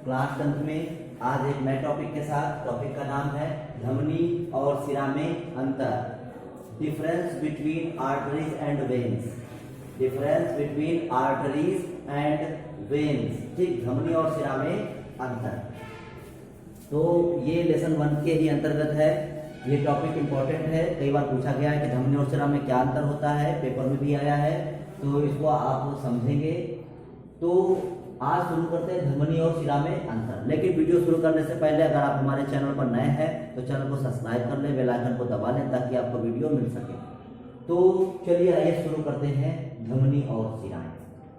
Class 10 में आज एक नए टॉपिक के साथ। टॉपिक का नाम है धमनी और सिरा में अंतर, difference between arteries and veins. Difference between arteries and veins, ठीक, धमनी और सिरा में अंतर। तो ये लेसन 1 के ही अंतर्गत है। ये टॉपिक इंपॉर्टेंट है, कई बार पूछा गया है कि धमनी और सिरा में क्या अंतर होता है, पेपर में भी आया है, तो इसको आप समझेंगे। तो आज शुरू करते हैं धमनी और सिरा में अंतर। लेकिन वीडियो शुरू करने से पहले अगर आप हमारे चैनल पर नए हैं तो चैनल को सब्सक्राइब कर लें, बेल आइकन को दबा लें ताकि आपको वीडियो मिल सके। तो चलिए आइए शुरू करते हैं धमनी और सिराएं।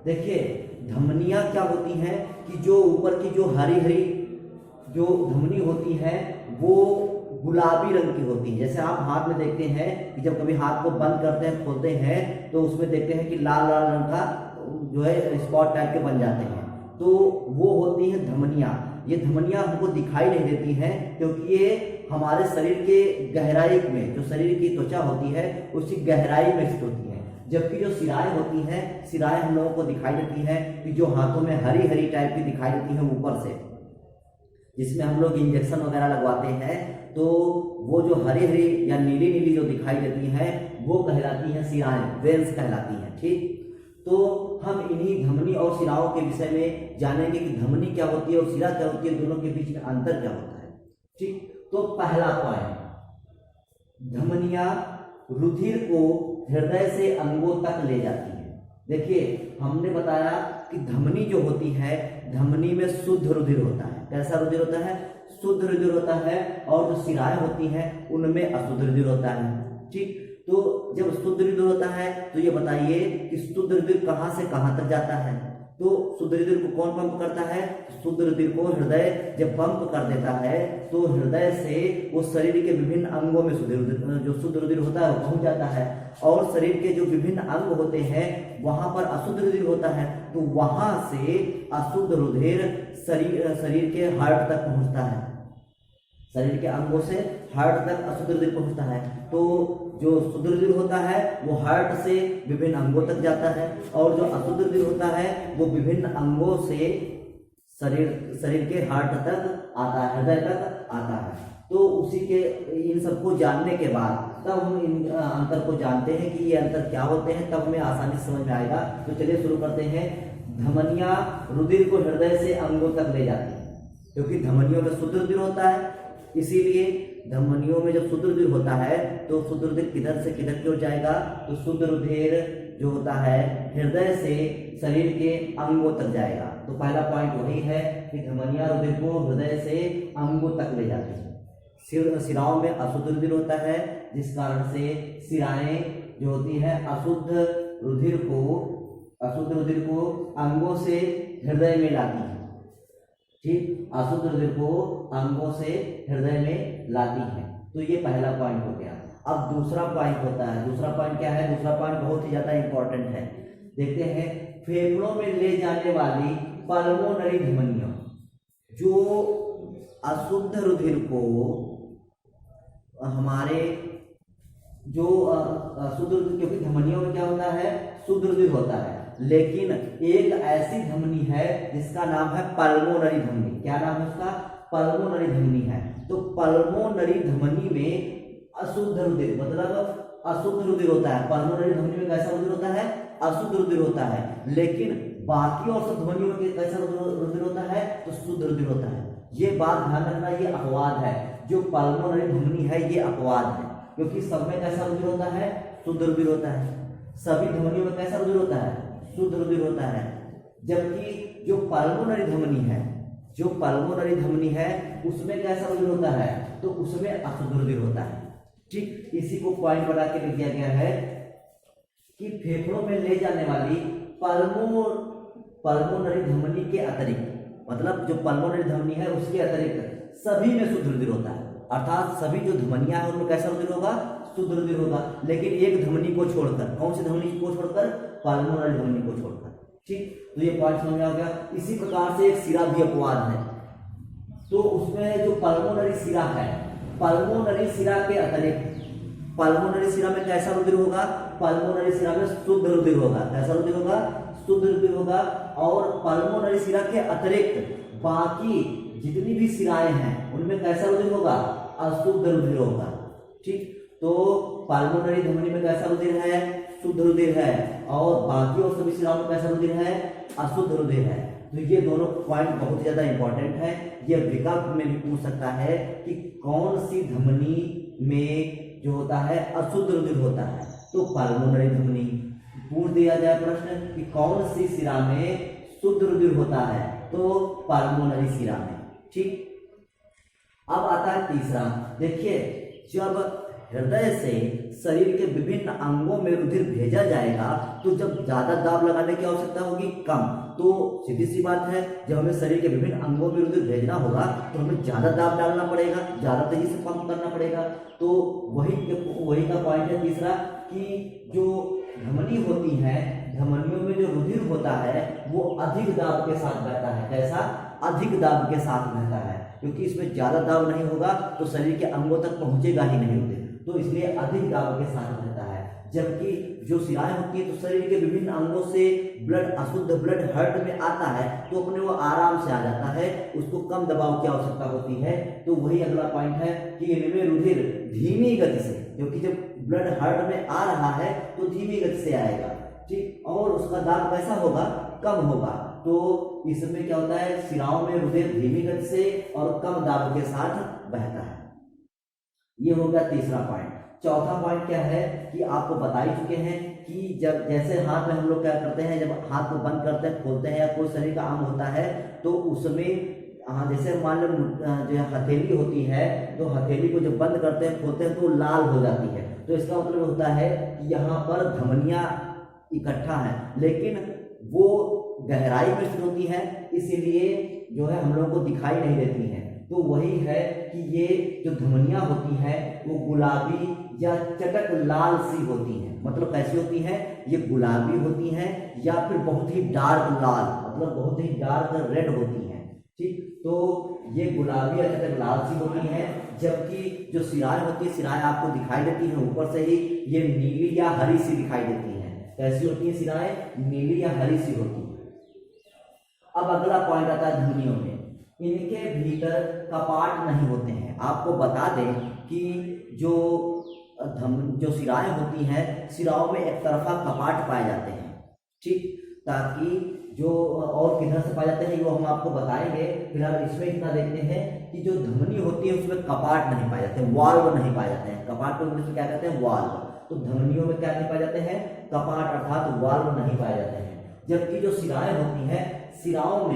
देखिए धमनियां क्या होती हैं कि जो ऊपर की जो हरी हरी जो धमनी होती है वो गुलाबी रंग की होती है। जैसे आप हाथ में देखते हैं कि जब कभी हाथ को बंद करते हैं खोलते हैं तो उसमें देखते हैं कि लाल लाल रंग का जो है स्पॉट टाइप के बन जाते हैं, तो वो होती है धमनियां। ये धमनियां हमको दिखाई नहीं देती हैं क्योंकि ये हमारे शरीर के गहराई में, जो शरीर की त्वचा होती है उसकी गहराई में स्थित होती है। जबकि जो सिराएं होती हैं, सिराएं हम लोगों को दिखाई देती हैं कि जो हाथों में हरी हरी टाइप की दिखाई देती है ऊपर से, जिसमें हम लोग इंजेक्शन वगैरह लगवाते हैं, तो वो जो हरी हरी या नीली नीली जो दिखाई देती हैं वो कहलाती हैं सिराएं, वेन्स कहलाती हैं। ठीक, तो हम इन्हीं धमनी और सिराओं के विषय में जानेंगे कि धमनी क्या होती है और सिरा क्या होती है, दोनों के बीच में अंतर क्या होता है। ठीक, तो पहला पॉइंट, धमनियां रुधिर को हृदय से अंगों तक ले जाती है। देखिए हमने बताया कि धमनी जो होती है, धमनी में शुद्ध रुधिर होता है। कैसा रुधिर होता है? शुद्ध रुधिर होता है। और जो सिराएं होती हैं उनमें अशुद्ध रुधिर होता है। ठीक, तो जब शुद्ध रुधिर होता है तो ये बताइए कि शुद्ध रुधिर कहां से कहां तक जाता है? तो शुद्ध रुधिर को कौन पंप करता है? शुद्ध रुधिर को हृदय जब पंप कर देता है तो हृदय से वो शरीर के विभिन्न अंगों में जो शुद्ध रुधिर होता है वो पहुंच जाता है। और शरीर के जो विभिन्न अंग होते हैं वहां पर अशुद्ध रुधिर होता है, तो वहां से अशुद्ध रुधिर शरीर के हार्ट तक पहुंचता है। शरीर के अंगों से हार्ट तक अशुद्ध रुधिर पहुंचता है। तो जो शुद्ध रुधिर होता है वो हार्ट से विभिन्न अंगों तक जाता है, और जो अशुद्ध रुधिर होता है वो विभिन्न अंगों से शरीर के हार्ट तक आता है, हृदय तक आता है। तो उसी के इन सबको जानने के बाद तब हम इन अंतर को जानते हैं कि ये अंतर क्या होते हैं, तब हमें आसानी से समझ में आएगा। तो चलिए शुरू करते हैं। धमनियां रुधिर को हृदय से अंगों तक ले जाती है, क्योंकि धमनियों में शुद्ध रुधिर होता है। इसीलिए धमनियों में जब शुद्ध रुधिर होता है तो शुद्ध रुधिर किधर से किधर की ओर जाएगा? तो शुद्ध रुधिर जो होता है हृदय से शरीर के अंगों तक जाएगा। तो पहला पॉइंट वही है कि धमनियां रुधिर को हृदय से अंगों तक ले जाती है। सिराओं में अशुद्ध रुधिर होता है, जिस कारण से सिराएं जो होती है अशुद्ध रुधिर को अंगों से हृदय में लाती है। ठीक, अशुद्ध रुधिर को अंगों से हृदय में लाती है। तो ये पहला पॉइंट हो गया। अब दूसरा पॉइंट होता है। दूसरा पॉइंट क्या है? दूसरा पॉइंट बहुत ही ज्यादा इंपॉर्टेंट है। देखते हैं, फेफड़ों में ले जाने वाली पल्मोनरी धमनियों, जो अशुद्ध रुधिर को हमारे जो शुद्ध रुधिर, क्योंकि धमनियों में क्या होता है? शुद्ध रुधिर होता है, लेकिन एक ऐसी धमनी है जिसका नाम है पल्मोनरी धमनी। क्या नाम है उसका? पल्मोनरी धमनी है। तो पल्मोनरी धमनी में अशुद्ध रुधिर, मतलब अशुद्ध रुधिर होता है। पल्मोनरी धमनी में कैसा रुधिर होता है? अशुद्ध रुधिर होता है। लेकिन बाकी और सब धमनियों में कैसा रुधिर होता है? तो शुद्ध रुधिर होता है। ये बात ध्यान रखना, ये अपवाद है। जो पल्मोनरी धमनी है ये अपवाद है, क्योंकि सब में कैसा रुधिर होता है? शुद्ध रुधिर होता है। सभी धमनियों में कैसा रुधिर होता है? शुद्ध रुधिर होता है। जबकि जो पल्मोनरी धमनी है उसमें कैसा रुधिर होता है? तो उसमें अशुद्ध रुधिर होता है। ठीक, इसी को पॉइंट बना के लिख दिया गया है कि फेफड़ों में ले जाने वाली पल्मोनरी धमनी के अतिरिक्त, मतलब जो पल्मोनरी धमनी है उसके अतिरिक्त सभी में शुद्ध रुधिर होता है। अर्थात सभी जो धमनियां हैं उनमें कैसा रुधिर होगा? शुद्ध रुधिर होगा। लेकिन एक धमनी को छोड़कर, कौन सी धमनी को छोड़कर? पल्मोनरी धमनी को छोड़कर। ठीक, तो ये पॉइंट समझ में आ गया। इसी प्रकार से एक सिरा भी अपवाद है। तो उसमें जो पल्मोनरी सिरा है, पल्मोनरी सिरा के अतिरिक्त, पल्मोनरी सिरा में कैसा रुधिर होगा? पल्मोनरी सिरा में शुद्ध रुधिर होगा। कैसा रुधिर होगा? शुद्ध रुधिर होगा। और पल्मोनरी सिरा के अतिरिक्त बाकी जितनी भी शिराएं हैं उनमें कैसा रुधिर होगा, अशुद्ध रुधिर होगा। ठीक, तो पाल्मोनरी धमनी में कैसा रुधिर है, शुद्ध रुधिर है, और बाकी और सभी शिराओं में कैसा रुधिर है, अशुद्ध रुधिर है। तो ये दोनों पॉइंट बहुत ज्यादा इंपॉर्टेंट है। ये विकल्प में भी पूछ सकता है कि कौन सी धमनी में जो होता है अशुद्ध रुधिर होता है, तो पाल्मोनरी धमनी। पूछ दिया जाए प्रश्न कि कौन सी शिरा में शुद्ध रुधिर होता है, तो पाल्मोनरी शिरा में। ठीक, अब आता है तीसरा। देखिए, जब हृदय से शरीर के विभिन्न अंगों में रुधिर भेजा जाएगा तो जब ज्यादा दाब लगाने की आवश्यकता होगी कम, तो सीधी सी बात है जब हमें शरीर के विभिन्न अंगों में रुधिर भेजना होगा तो हमें ज्यादा दाब डालना पड़ेगा, ज्यादा तेजी से पंप करना पड़ेगा। तो वही का पॉइंट है तीसरा कि जो धमनी होती है, धमनियों में जो रुधिर होता है वो अधिक दाब के साथ बहता है। कैसा, अधिक दाब के साथ बहता है, क्योंकि इसमें ज्यादा दाब नहीं होगा तो शरीर के अंगों तक पहुंचेगा ही नहीं रुधिर, तो इसलिए अधिक दाब के साथ बहता है। जबकि जो शिराएं होती है तो शरीर के विभिन्न अंगों से ब्लड, अशुद्ध ब्लड हार्ट में आता है तो अपने वो आराम से आ जाता है, उसको कम दबाव की आवश्यकता होती है। तो वही अगला पॉइंट है कि इनमें रुधिर धीमी गति से, क्योंकि जब ब्लड हार्ट में आ रहा है तो धीमी गति से आएगा। ठीक, और उसका दाब कैसा होगा, कम होगा। तो इसमें क्या होता है, शिराओं में रुधिर धीमी गति से और कम दाब के साथ बहता है। ये हो गया तीसरा पॉइंट। चौथा पॉइंट क्या है कि आपको बता ही चुके हैं कि जब जैसे हाथ में हम लोग क्या करते हैं, जब हाथ को बंद करते हैं, खोलते हैं, या कोई शरीर का अंग होता है तो उसमें जैसे मान लो जो हथेली होती है तो हथेली को जब बंद करते हैं, खोलते हैं तो लाल हो जाती है। तो इसका मतलब होता है कि यहाँ पर धमनियां इकट्ठा है, लेकिन वो गहराई में स्थित होती है, इसीलिए जो है हम लोगों को दिखाई नहीं देती हैं। तो वही है कि ये जो धमनियां होती हैं वो गुलाबी या चटक लाल सी होती हैं। मतलब कैसी होती हैं, ये गुलाबी होती हैं या फिर बहुत ही डार्क लाल, मतलब बहुत ही डार्क रेड होती हैं। ठीक, तो ये गुलाबी या चटक लाल सी होती हैं। जबकि जो शिराएं होती है, शिराएं आपको दिखाई देती हैं ऊपर से ही, ये नीली या हरी सी दिखाई देती हैं। कैसी होती है शिराएं, नीली या हरी सी होती है। अब अगला पॉइंट आता है धमनियों में, इनके भीतर कपाट नहीं होते हैं। आपको बता दें कि जो शिराएं होती हैं, शिराओं में एक तरफा कपाट पाए जाते हैं। ठीक, ताकि जो और किधर से पाए जाते हैं वो हम आपको बताएंगे। फिलहाल इसमें इतना देखते हैं कि जो धमनी होती है उसमें कपाट नहीं पाए जाते, वाल्व नहीं पाए जाते हैं। कपाट को इंग्लिश में क्या कहते हैं, वाल्व। तो धमनियों में क्या नहीं पाए जाते हैं, कपाट अर्थात वाल्व नहीं पाए जाते हैं। जबकि जो शिराएं होती हैं, शिराओं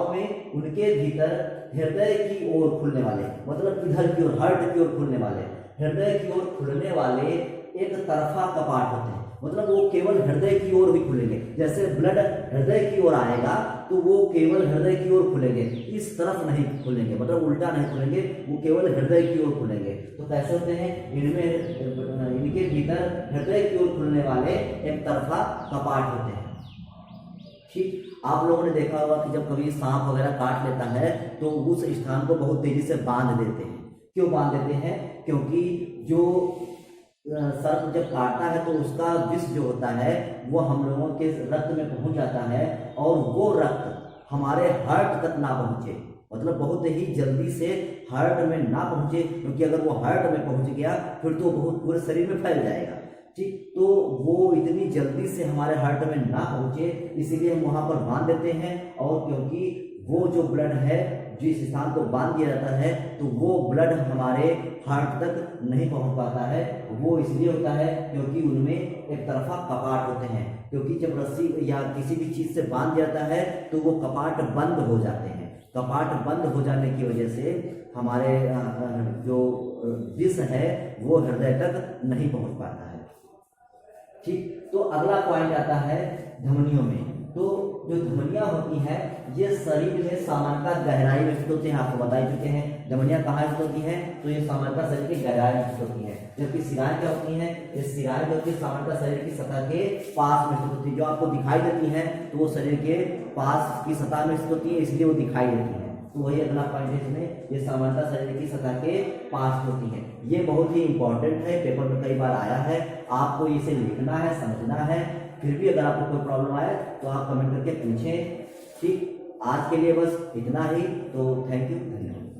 में उनके भीतर हृदय की ओर खुलने वाले, मतलब इधर की ओर, हार्ट की ओर खुलने वाले, हृदय की ओर खुलने वाले एक तरफा कपाट होते हैं। मतलब वो केवल हृदय की ओर ही खुलेंगे। जैसे ब्लड हृदय की ओर आएगा तो वो केवल हृदय की ओर खुलेंगे, इस तरफ नहीं खुलेंगे, मतलब उल्टा नहीं खुलेंगे, वो केवल हृदय की ओर खुलेंगे। तो कैसे होते हैं, इनके भीतर हृदय की ओर खुलने वाले एक तरफा कपाट होते हैं। ठीक, आप लोगों ने देखा होगा कि जब कभी सांप वगैरह काट लेता है तो उस स्थान को बहुत तेजी से बांध देते हैं। क्यों बांध देते हैं, क्योंकि जो सर्प जब काटता है तो उसका विष जो होता है वो हम लोगों के रक्त में पहुंच जाता है, और वो रक्त हमारे हार्ट तक ना पहुंचे, मतलब बहुत ही जल्दी से हार्ट में ना पहुंचे, क्योंकि अगर वो हार्ट में पहुंच गया फिर तो बहुत पूरे शरीर में फैल जाएगा। ठीक, तो वो इतनी जल्दी से हमारे हार्ट में ना पहुंचे, इसीलिए हम वहां पर बांध देते हैं। और क्योंकि वो जो ब्लड है, जिस स्थान को बांध दिया जाता है, तो वो ब्लड हमारे हार्ट तक नहीं पहुंच पाता है। वो इसलिए होता है क्योंकि उनमें एक तरफा कपाट होते हैं। क्योंकि जब रस्सी या किसी भी चीज से बांध दिया जाता है तो वो कपाट बंद हो जाते हैं। कपाट बंद हो जाने की वजह से हमारे जो विष है वो हृदय तक नहीं पहुंच पाता है। ठीक, तो अगला पॉइंट आता है धमनियों में। तो जो धमनियां होती हैं ये शरीर में सामान्यतः गहराई में स्थित होती हैं। आपको बता ही चुके हैं धमनियां कहाँ स्थित होती हैं, तो ये सामान्यतः शरीर की गहराई में स्थित होती हैं। जबकि शिराएं क्या होती हैं, ये शिराएं जो होती है सामान्यतः शरीर की सतह के पास में स्थित होती है। जो आपको दिखाई देती हैं तो वो शरीर के पास की सतह में स्थित होती है, इसलिए वो दिखाई देती है। तो वही अगला पॉइंट है इसमें, ये सामान्यतः शरीर की सतह के पास होती है। ये बहुत ही इंपॉर्टेंट है, पेपर में कई बार आया है, आपको इसे लिखना है, समझना है। फिर भी अगर आपको कोई प्रॉब्लम आए तो आप कमेंट करके पूछें। ठीक, आज के लिए बस इतना ही। तो थैंक यू, धन्यवाद।